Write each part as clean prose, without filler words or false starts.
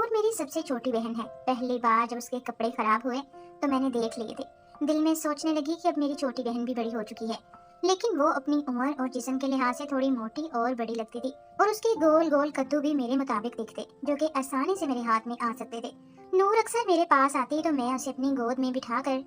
नूर मेरी सबसे छोटी बहन है। पहली बार जब उसके कपड़े खराब हुए तो मैंने देख लिए थे। दिल में सोचने लगी कि अब मेरी छोटी बहन भी बड़ी हो चुकी है, लेकिन वो अपनी उम्र और जिस्म के लिहाज से थोड़ी मोटी और बड़ी लगती थी, और उसके गोल गोल कद्दू भी मेरे मुताबिक दिखते, जो कि आसानी से मेरे हाथ में आ सकते थे। नूर अक्सर मेरे पास आती तो मैं उसे अपनी गोद में बिठाकर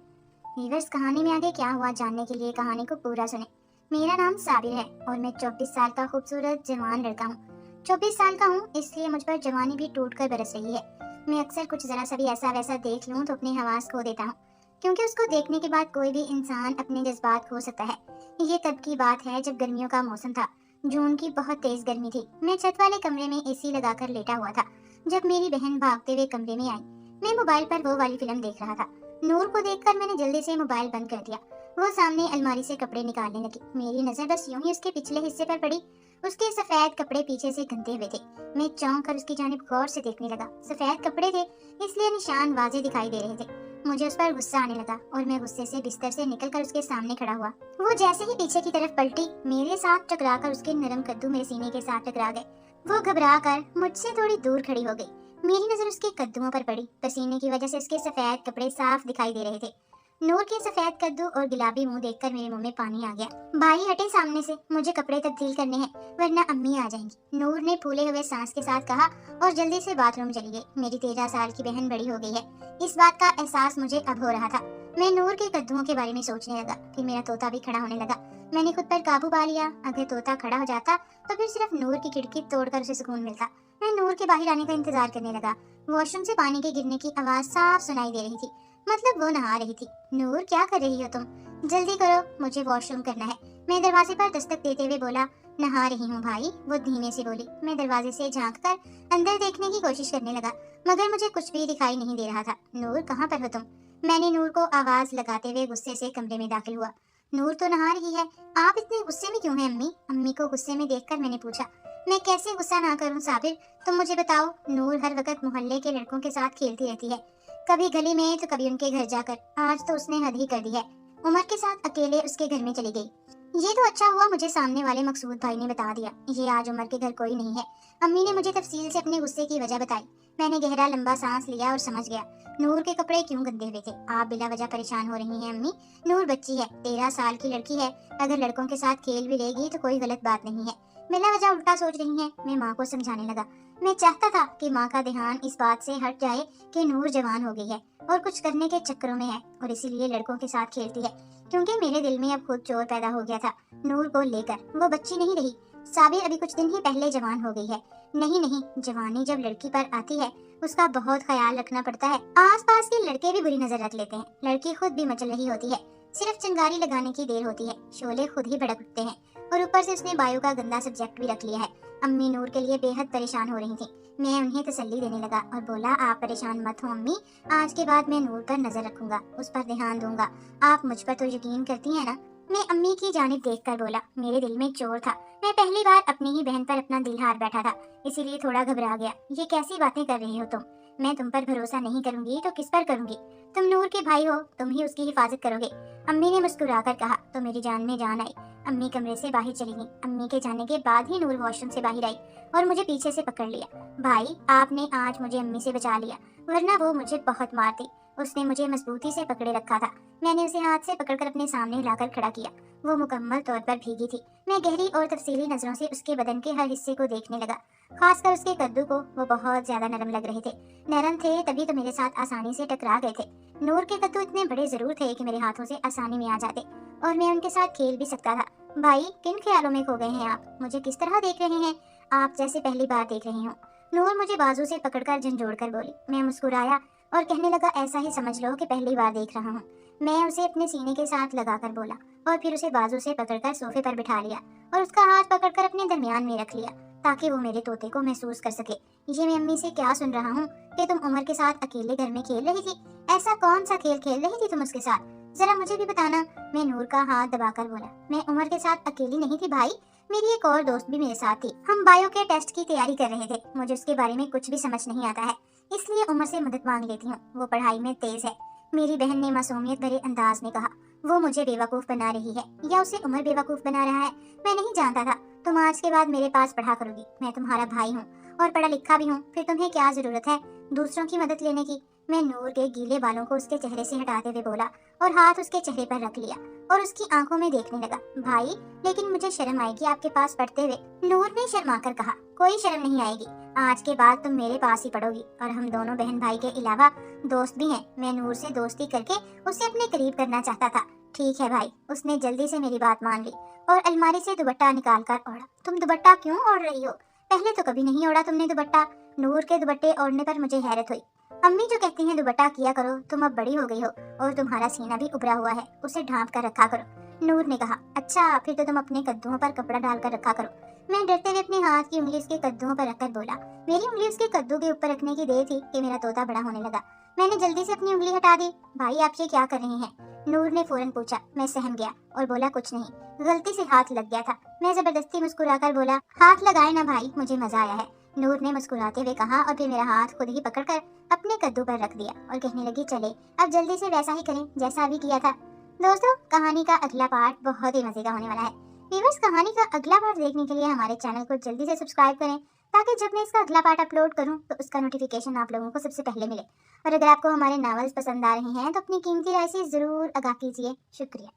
व्यूअर्स कहानी में आगे क्या हुआ जानने के लिए कहानी को पूरा सुने। मेरा नाम साबिर है और मैं 24 साल का खूबसूरत जवान लड़का हूँ। 24 साल का हूँ, इसलिए मुझ पर जवानी भी टूट कर बरस रही है। मैं अक्सर कुछ जरा सा भी ऐसा वैसा देख लूँ तो अपने हवास खो देता हूँ, क्योंकि उसको देखने के बाद कोई भी इंसान अपने जज्बात खो सकता है। ये तब की बात है जब गर्मियों का मौसम था। जून की बहुत तेज गर्मी थी। मैं छत वाले कमरे में एसी लगाकर लेटा हुआ था जब मेरी बहन भागते हुए कमरे में आई। मैं मोबाइल पर वो वाली फिल्म देख रहा था। नूर को देखकर मैंने जल्दी से मोबाइल बंद कर दिया। वो सामने अलमारी से कपड़े निकालने लगी। मेरी नजर बस यूं ही उसके पिछले हिस्से पर पड़ी। उसके सफेद कपड़े पीछे से गंदे हुए थे। मैं चौंक कर उसकी जानिब गौर से देखने लगा। सफेद कपड़े थे, इसलिए निशान वाजे दिखाई दे रहे थे। मुझे उस पर गुस्सा आने लगा और मैं गुस्से से बिस्तर से निकलकर उसके सामने खड़ा हुआ। वो जैसे ही पीछे की तरफ पलटी, मेरे साथ टकराकर उसके नरम कद्दू मेरे सीने के साथ टकरा गए। वो घबरा कर मुझसे थोड़ी दूर खड़ी हो गई। मेरी नजर उसके कद्दुओं पर पड़ी। पसीने की वजह से उसके सफेद कपड़े साफ दिखाई दे रहे थे। नूर के सफेद कद्दू और गुलाबी मुंह देखकर मेरे मुंह में पानी आ गया। भाई हटे सामने से, मुझे कपड़े तब्दील करने हैं, वरना अम्मी आ जाएंगी, नूर ने फूले हुए सांस के साथ कहा और जल्दी से बाथरूम चली गई। मेरी 13 साल की बहन बड़ी हो गई है, इस बात का एहसास मुझे अब हो रहा था। मैं नूर के कद्दुओं के बारे में सोचने लगा। फिर मेरा तोता भी खड़ा होने लगा। मैंने खुद पर काबू पा लिया। अगर तोता खड़ा हो जाता तो फिर सिर्फ नूर की खिड़की तोड़कर उसे सुकून मिलता। मैं नूर के बाहर आने का इंतजार करने लगा। वॉशरूम से पानी के गिरने की आवाज साफ सुनाई दे रही थी, मतलब वो नहा रही थी। नूर क्या कर रही हो तुम? जल्दी करो, मुझे वॉशरूम करना है। मैं दरवाजे पर दस्तक देते हुए बोला। नहा रही हूँ भाई, वो धीमे से बोली। मैं दरवाजे से झांक कर अंदर देखने की कोशिश करने लगा, मगर मुझे कुछ भी दिखाई नहीं दे रहा था। नूर कहाँ पर हो तुम? मैंने नूर को आवाज लगाते हुए गुस्से से कमरे में दाखिल हुआ। नूर तो नहा रही है, आप इतने गुस्से में क्यों हैं अम्मी? अम्मी को गुस्से में देखकर मैंने पूछा। मैं कैसे गुस्सा ना करूं साबिर, तुम मुझे बताओ। नूर हर वक्त मोहल्ले के लड़कों के साथ खेलती रहती है, कभी गली में तो कभी उनके घर जाकर। आज तो उसने हद ही कर दी है, उमर के साथ अकेले उसके घर में चली गई। ये तो अच्छा हुआ मुझे सामने वाले मकसूद भाई ने बता दिया। ये आज उमर के घर कोई नहीं है। अम्मी ने मुझे तफसील से अपने गुस्से की वजह बताई। मैंने गहरा लंबा सांस लिया और समझ गया नूर के कपड़े क्यों गंदे हुए थे। आप बिला वजह परेशान हो रही हैं अम्मी। नूर बच्ची है, 13 साल की लड़की है, अगर लड़कों के साथ खेल भी लेगी तो कोई गलत बात नहीं है। बिला वजह उल्टा सोच रही है। मैं माँ को समझाने लगा। मैं चाहता था कि माँ का ध्यान इस बात से हट जाए कि नूर जवान हो गई है और कुछ करने के चक्करों में है और इसीलिए लड़कों के साथ खेलती है, क्योंकि मेरे दिल में अब खुद चोर पैदा हो गया था नूर को लेकर। वो बच्ची नहीं रही। साबिर अभी कुछ दिन ही पहले जवान हो गई है। नहीं, जवानी जब लड़की पर आती है उसका बहुत ख्याल रखना पड़ता है। आसपास के लड़के भी बुरी नजर रख लेते हैं, लड़की खुद भी मचल रही होती है। सिर्फ चिंगारी लगाने की देर होती है, शोले खुद ही भड़क उठते हैं, और ऊपर से उसने बायो का गंदा सब्जेक्ट भी रख लिया है। अम्मी नूर के लिए बेहद परेशान हो रही थी। मैं उन्हें तसल्ली देने लगा और बोला, आप परेशान मत हो अम्मी, आज के बाद मैं नूर पर नजर रखूंगा, उस पर ध्यान दूंगा। आप मुझ पर तो यकीन करती हैं ना? मैं अम्मी की जानिब देखकर बोला। मेरे दिल में चोर था। मैं पहली बार अपनी ही बहन पर अपना दिल हार बैठा था, इसीलिए थोड़ा घबरा गया। ये कैसी बातें कर रही हो तुम? मैं तुम पर भरोसा नहीं करूंगी तो किस पर करूंगी? तुम नूर के भाई हो, तुम ही उसकी हिफाजत करोगे, अम्मी ने मुस्कुराकर कहा। तो मेरी जान में जान आई। अम्मी कमरे से बाहर चली गई। अम्मी के जाने के बाद ही नूर वॉशरूम से बाहर आई और मुझे पीछे से पकड़ लिया। भाई, आपने आज मुझे अम्मी से बचा लिया, वरना वो मुझे बहुत मारती। उसने मुझे मजबूती से पकड़े रखा था। मैंने उसे हाथ से पकड़कर अपने सामने लाकर खड़ा किया। वो मुकम्मल तौर पर भीगी थी। मैं गहरी और तफसीली नजरों से उसके बदन के हर हिस्से को देखने लगा, खासकर उसके कद्दू को। वो बहुत ज्यादा नरम लग रहे थे। नरम थे तभी तो मेरे साथ आसानी से टकरा गए थे। नूर के कद्दू इतने बड़े जरूर थे कि मेरे हाथों से आसानी में आ जाते और मैं उनके साथ खेल भी सकता था। भाई, किन ख्यालों में खो गए हैं आप? मुझे किस तरह देख रहे हैं? आप जैसे पहली बार देख रही हूँ। नूर मुझे बाजू से पकड़कर झंझोड़ कर बोली। मैं मुस्कुराया और कहने लगा, ऐसा ही समझ लो कि पहली बार देख रहा हूँ। मैं उसे अपने सीने के साथ लगाकर बोला और फिर उसे बाजू से पकड़कर सोफे पर बिठा लिया और उसका हाथ पकड़कर अपने दरमियान में रख लिया ताकि वो मेरे तोते को महसूस कर सके। ये मैं अम्मी से क्या सुन रहा हूँ कि तुम उमर के साथ अकेले घर में खेल रही थी? ऐसा कौन सा खेल खेल रही थी तुम उसके साथ? जरा मुझे भी बताना। मैं नूर का हाथ दबाकर बोला। मैं उमर के साथ अकेली नहीं थी भाई, मेरी एक और दोस्त भी मेरे साथ थी। हम बायो के टेस्ट की तैयारी कर रहे थे। मुझे उसके बारे में कुछ भी समझ नहीं आता है, इसलिए उमर से मदद मांग लेती हूँ। वो पढ़ाई में तेज है। मेरी बहन ने मासूमियत भरे अंदाज में कहा। वो मुझे बेवकूफ बना रही है या उसे उमर बेवकूफ बना रहा है, मैं नहीं जानता था। तुम आज के बाद मेरे पास पढ़ा करोगी। मैं तुम्हारा भाई हूँ और पढ़ा लिखा भी हूँ, फिर तुम्हें क्या जरूरत है दूसरों की मदद लेने की। मैं नूर के गीले बालों को उसके चेहरे से हटाते हुए बोला और हाथ उसके चेहरे पर रख लिया और उसकी आंखों में देखने लगा। भाई, लेकिन मुझे शर्म आएगी आपके पास पढ़ते हुए। नूर ने शर्माकर कहा, कोई शर्म नहीं आएगी। आज के बाद तुम मेरे पास ही पढ़ोगी और हम दोनों बहन भाई के अलावा दोस्त भी हैं। मैं नूर से दोस्ती करके उसे अपने करीब करना चाहता था। ठीक है भाई। उसने जल्दी से मेरी बात मान ली और अलमारी से दुपट्टा निकाल कर ओढ़ा। तुम दुपट्टा क्यों ओढ़ रही हो? पहले तो कभी नहीं ओढ़ा तुमने दुपट्टा। नूर के दुपट्टे ओढ़ने पर मुझे हैरत हुई। अम्मी जो कहती हैं दुपट्टा किया करो, तुम अब बड़ी हो गई हो और तुम्हारा सीना भी उभरा हुआ है, उसे ढांप कर रखा करो। नूर ने कहा, अच्छा फिर तो तुम अपने कद्दुओं पर कपड़ा डालकर रखा करो। मैं डरते हुए अपने हाथ की उंगली उसके कद्दुओं पर रखकर बोला। मेरी उंगली उसके कद्दू के ऊपर रखने की देर थी कि मेरा तोता बड़ा होने लगा। मैंने जल्दी से अपनी उंगली हटा दी। भाई, आप ये क्या कर रही हैं? नूर ने फौरन पूछा। मैं सहम गया और बोला, कुछ नहीं, गलती से हाथ लग गया था। मैं जबरदस्ती मुस्कुराकर बोला, हाथ लगाए ना भाई, मुझे मजा आया है। नूर ने मुस्कुराते हुए कहा और फिर मेरा हाथ खुद ही पकड़कर अपने कद्दू पर रख दिया और कहने लगी, चले अब जल्दी से वैसा ही करें जैसा अभी किया था। दोस्तों, कहानी का अगला पार्ट बहुत ही मजे का होने वाला है। व्यूअर्स, कहानी का अगला पार्ट देखने के लिए हमारे चैनल को जल्दी से सब्सक्राइब करें ताकि जब मैं इसका अगला पार्ट अपलोड करूं तो उसका नोटिफिकेशन आप लोगों को सबसे पहले मिले। और अगर आपको हमारे नॉवेल्स पसंद आ रहे हैं तो अपनी कीमती राय से जरूर आगाह कीजिए। शुक्रिया।